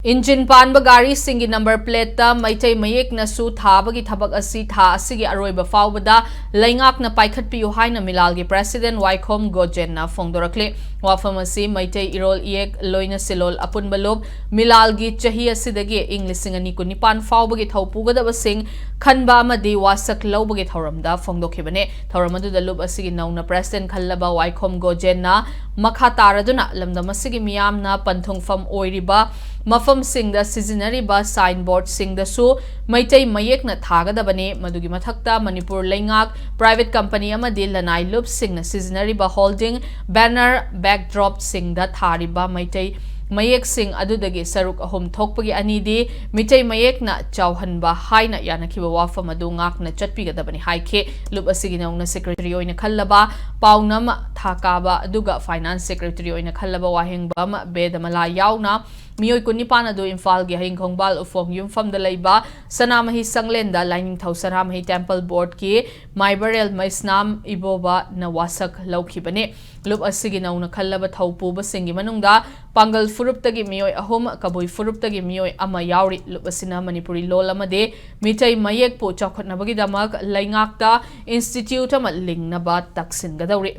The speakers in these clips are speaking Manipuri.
Engine panba gari singi number plate ta Meetei Mayek na su thabagi thabak asi tha asigi aroiba fawbada laingak na paikhat piu haina Meelal gi president Waikhom Gojen na phongdorakle wafam asi Meetei irol iek loina silol apun balob Meelal gi chahi asidagi English singani kunipan fawbagi thaupugadaba sing khanba amadi wasak lawbagi thoramda phongdokhibane thoramadu da lub asigi nauna president khallaba Waikhom Gojen na makha taraduna lamdam asigi miyam na panthungfam oiriba mafam singda sizinariba signboard singda su Meetei Mayek na thagadabane madugi mathakta Manipur laingak private company amadi lanai loop singna sizinariba holding banner backdrop singda thariba Meetei Mayek sing adudagi saruk ahom thokpagi anidi Meetei Mayek na chawhanba haina yanakhiba wafam adu ngak na chatpigadabani haikhe loop asigi nauna secretary oina khallaba paunam thakaba aduga finance secretary oina khallaba wahengbam bedamala yauna Miyoi kunipan adu Imphal gi Hingkhongbal ufong yumfam da leiba Sanamahi Sanglenda Lining Thau Sanamahi Temple Board ki Maibarel Maisnam Iboba na wasak laukhibane lup asigi nauna khallaba thaupuba singi manungda Pangal furuptagi miyoi ahum kabui furuptagi miyoi ama yauri lup asina Manipuri lol amade Meetei Mayek po chawkhatnabagi damak laingakta institute ama lingnaba taksin gadawri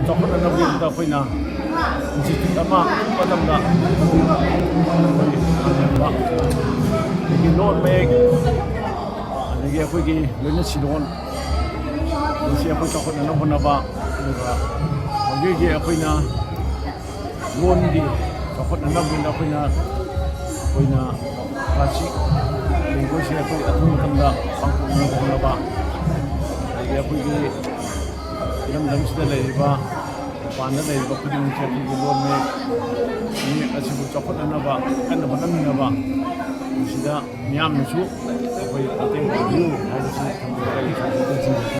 Chokot na nabi kita koy na institute ama padam na lagi loan Mayek lagi ako gi loan silon si ako chokot na nabi na ba lagi ako na loan di chokot na nabi na koy na kasi lagi siya ako atong tanda pangkong na ba lagi ako gi lamdam sida leiba pana leiba kuding chati gilon me ni asibu chokot anaba kan banam naba sida miyam su koi atem review hai si